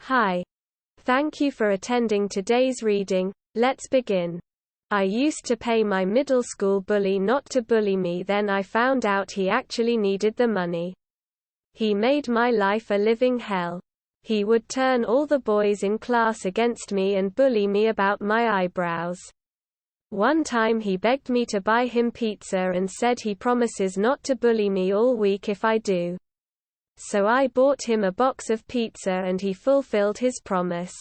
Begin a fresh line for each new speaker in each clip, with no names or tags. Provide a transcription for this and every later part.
Hi. Thank you for attending today's reading. Let's begin. I used to pay my middle school bully not to bully me, then I found out he actually needed the money. He made my life a living hell. He would turn all the boys in class against me and bully me about my eyebrows. One time he begged me to buy him pizza and said he promises not to bully me all week if I do. So I bought him a box of pizza and he fulfilled his promise.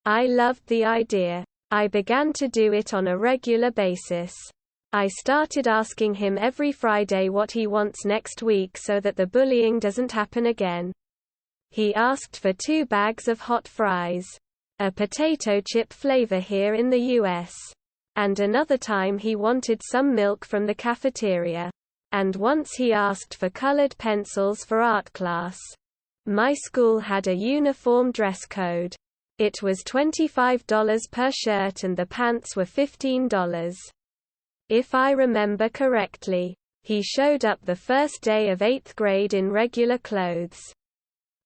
I loved the idea. I began to do it on a regular basis. I started asking him every Friday what he wants next week so that the bullying doesn't happen again. He asked for 2 bags of hot fries, a potato chip flavor here in the US. And another time he wanted some milk from the cafeteria. And once he asked for colored pencils for art class. My school had a uniform dress code. It was $25 per shirt and the pants were $15. If I remember correctly, he showed up the first day of 8th grade in regular clothes.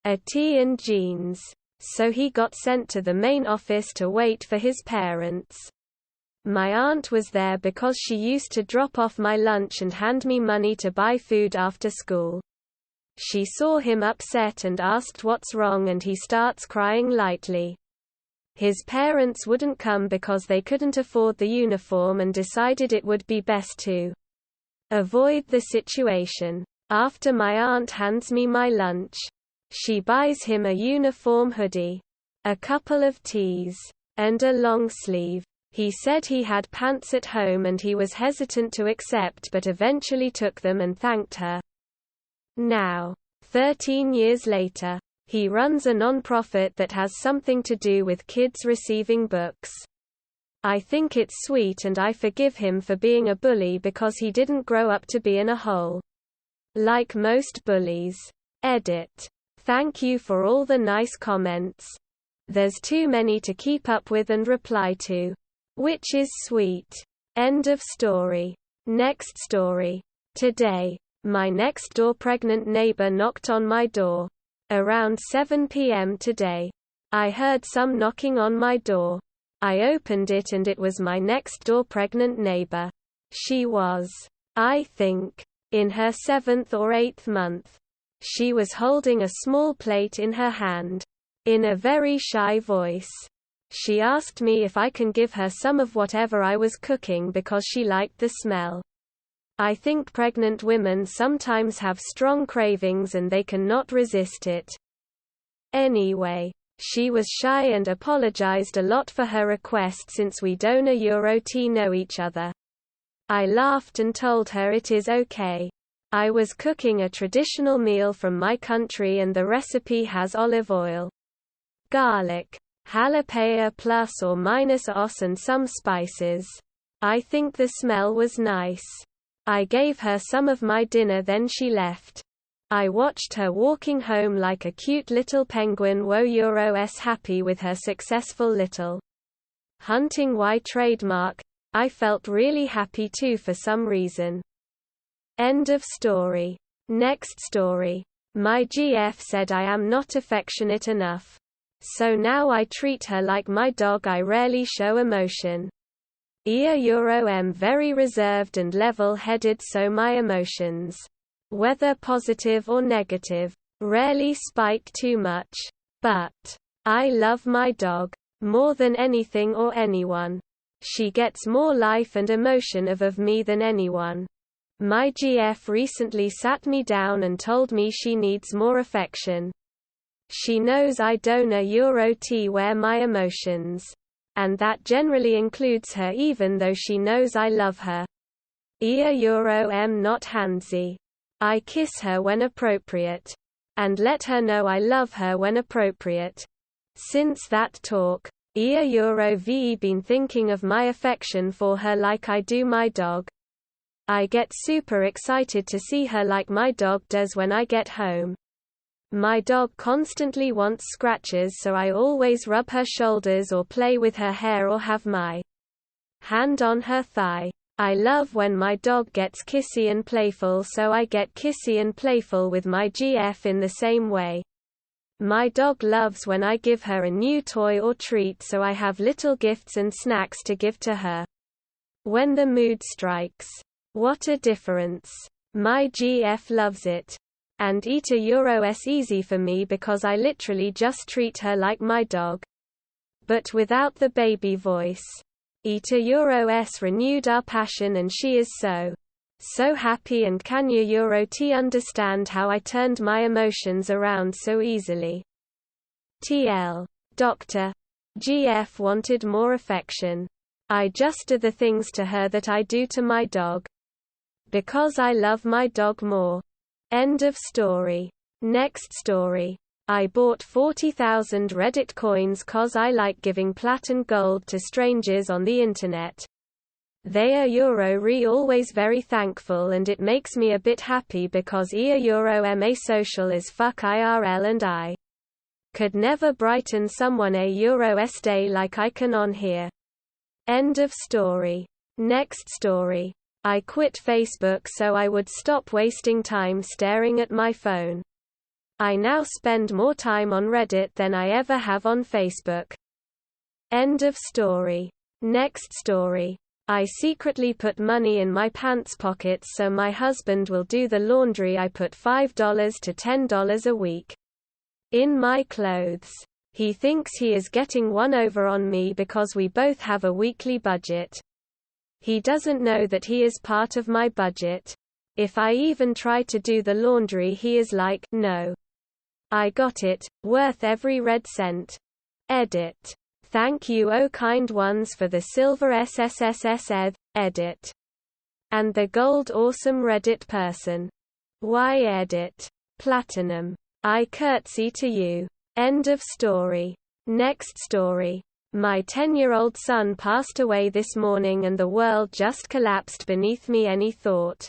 A tee and jeans. So he got sent to the main office to wait for his parents. My aunt was there because she used to drop off my lunch and hand me money to buy food after school. She saw him upset and asked what's wrong, and he starts crying lightly. His parents wouldn't come because they couldn't afford the uniform and decided it would be best to avoid the situation. After my aunt hands me my lunch, she buys him a uniform hoodie, a couple of tees, and a long sleeve. He said he had pants at home and he was hesitant to accept but eventually took them and thanked her. Now, 13 years later, he runs a non-profit that has something to do with kids receiving books. I think it's sweet and I forgive him for being a bully because he didn't grow up to be in a hole. Like most bullies. Edit. Thank you for all the nice comments. There's too many to keep up with and reply to. Which is sweet. End of story. Next story. Today, my next-door pregnant neighbor knocked on my door. Around 7 p.m. today. I heard some knocking on my door. I opened it and it was my next-door pregnant neighbor. She was, I think, in her 7th or 8th month. She was holding a small plate in her hand. In a very shy voice. She asked me if I can give her some of whatever I was cooking because she liked the smell. I think pregnant women sometimes have strong cravings and they cannot resist it. Anyway, she was shy and apologized a lot for her request since we don't know each other. I laughed and told her it is okay. I was cooking a traditional meal from my country and the recipe has olive oil, garlic, jalapeno plus or minus os and some spices. I think the smell was nice. I gave her some of my dinner, then she left. I watched her walking home like a cute little penguin *s happy with her successful little hunting trademark. I felt really happy too for some reason. End of story. Next story. My GF said I am not affectionate enough. So now I treat her like my dog. I rarely show emotion. I'm very reserved and level-headed, so my emotions, whether positive or negative, rarely spike too much. But I love my dog more than anything or anyone. She gets more life and emotion of me than anyone. My GF recently sat me down and told me she needs more affection. She knows I don't where my emotions. And that generally includes her even though she knows I love her. Not handsy. I kiss her when appropriate. And let her know I love her when appropriate. Since that talk, Ve been thinking of my affection for her like I do my dog. I get super excited to see her like my dog does when I get home. My dog constantly wants scratches, so I always rub her shoulders or play with her hair or have my hand on her thigh. I love when my dog gets kissy and playful, so I get kissy and playful with my GF in the same way. My dog loves when I give her a new toy or treat, so I have little gifts and snacks to give to her when the mood strikes. What a difference. My GF loves it. And Eta Euros easy for me because I literally just treat her like my dog. But without the baby voice. Eta Euros renewed our passion and she is so happy, and can you Euro T understand how I turned my emotions around so easily? TL. Dr. GF wanted more affection. I just do the things to her that I do to my dog. Because I love my dog more. End of story. Next story. I bought 40,000 Reddit coins cause I like giving plat and gold to strangers on the internet. They are Euro always very thankful, and it makes me a bit happy because Euro ma social as fuck IRL, and I could never brighten someone a Euros day like I can on here. End of story. Next story. I quit Facebook so I would stop wasting time staring at my phone. I now spend more time on Reddit than I ever have on Facebook. End of story. Next story. I secretly put money in my pants pockets so my husband will do the laundry. I put $5 to $10 a week in my clothes. He thinks he is getting one over on me because we both have a weekly budget. He doesn't know that he is part of my budget. If I even try to do the laundry, he is like, no. I got it, worth every red cent. Edit. Thank you, oh kind ones, for the silver SSSS edit. And the gold awesome Reddit person. Why edit? Platinum. I curtsy to you. End of story. Next story. My 10-year-old son passed away this morning and the world just collapsed beneath me. Any thought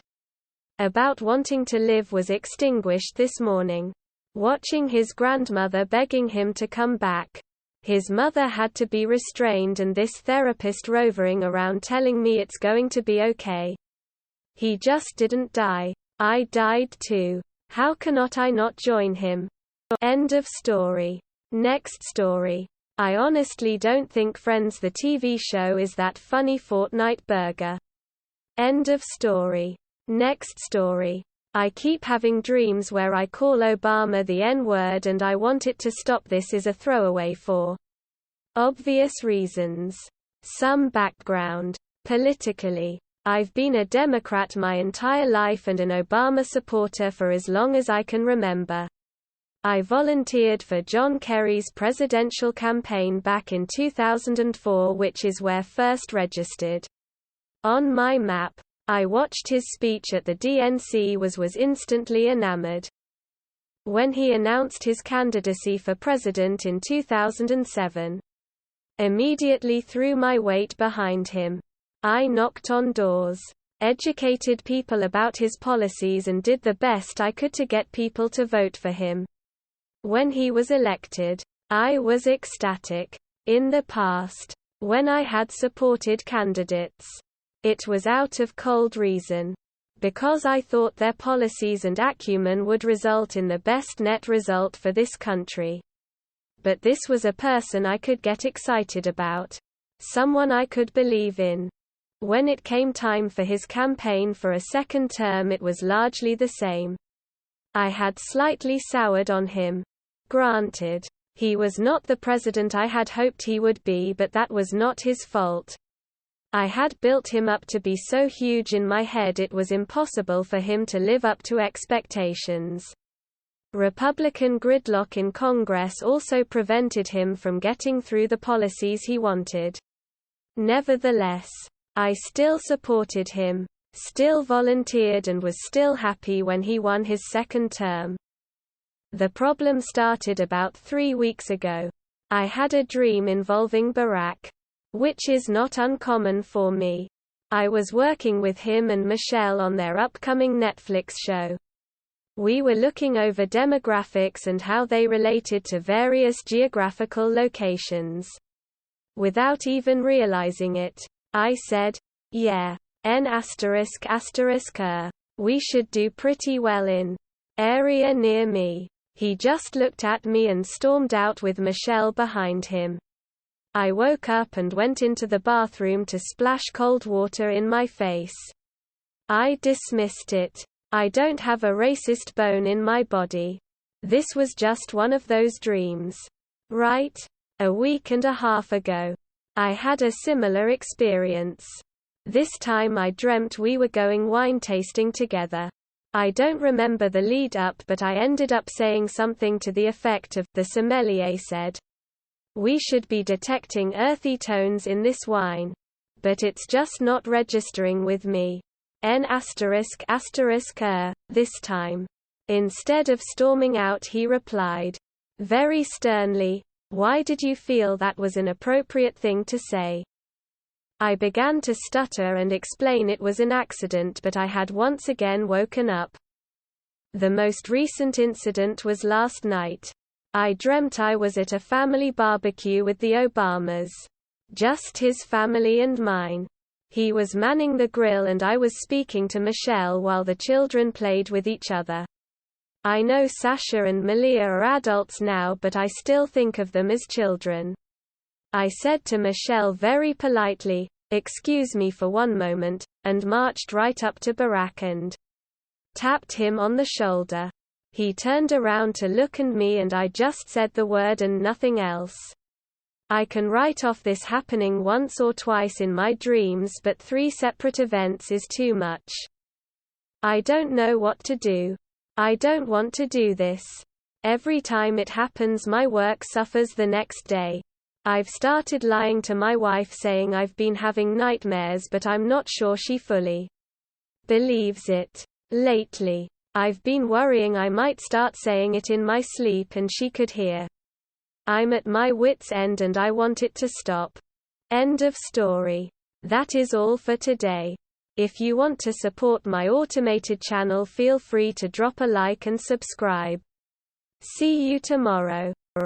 about wanting to live was extinguished this morning. Watching his grandmother begging him to come back. His mother had to be restrained, and this therapist roving around telling me it's going to be okay. He just didn't die. I died too. How cannot I not join him? End of story. Next story. I honestly don't think Friends the TV show is that funny. Fortnite burger. End of story. Next story. I keep having dreams where I call Obama the N-word and I want it to stop. This is a throwaway for obvious reasons. Some background. Politically, I've been a Democrat my entire life and an Obama supporter for as long as I can remember. I volunteered for John Kerry's presidential campaign back in 2004, which is where first registered on my map. I watched his speech at the DNC, was instantly enamored. When he announced his candidacy for president in 2007, immediately threw my weight behind him. I knocked on doors, educated people about his policies, and did the best I could to get people to vote for him. When he was elected, I was ecstatic. In the past, when I had supported candidates, it was out of cold reason. Because I thought their policies and acumen would result in the best net result for this country. But this was a person I could get excited about. Someone I could believe in. When it came time for his campaign for a second term, it was largely the same. I had slightly soured on him. Granted, he was not the president I had hoped he would be, but that was not his fault. I had built him up to be so huge in my head it was impossible for him to live up to expectations. Republican gridlock in Congress also prevented him from getting through the policies he wanted. Nevertheless, I still supported him, still volunteered, and was still happy when he won his second term. The problem started about 3 weeks ago. I had a dream involving Barack, which is not uncommon for me. I was working with him and Michelle on their upcoming Netflix show. We were looking over demographics and how they related to various geographical locations. Without even realizing it, I said, yeah, we should do pretty well in area near me. He just looked at me and stormed out with Michelle behind him. I woke up and went into the bathroom to splash cold water in my face. I dismissed it. I don't have a racist bone in my body. This was just one of those dreams. Right? A week and a half ago, I had a similar experience. This time I dreamt we were going wine tasting together. I don't remember the lead up, but I ended up saying something to the effect of, the sommelier said, "We should be detecting earthy tones in this wine. But it's just not registering with me. This time." Instead of storming out, he replied, very sternly, "Why did you feel that was an appropriate thing to say?" I began to stutter and explain it was an accident, but I had once again woken up. The most recent incident was last night. I dreamt I was at a family barbecue with the Obamas. Just his family and mine. He was manning the grill and I was speaking to Michelle while the children played with each other. I know Sasha and Malia are adults now, but I still think of them as children. I said to Michelle very politely, "Excuse me for one moment," and marched right up to Barack and tapped him on the shoulder. He turned around to look at me and I just said the word and nothing else. I can write off this happening once or twice in my dreams, but 3 separate events is too much. I don't know what to do. I don't want to do this. Every time it happens, my work suffers the next day. I've started lying to my wife saying I've been having nightmares, but I'm not sure she fully believes it. Lately, I've been worrying I might start saying it in my sleep and she could hear. I'm at my wit's end and I want it to stop. End of story. That is all for today. If you want to support my automated channel, feel free to drop a like and subscribe. See you tomorrow.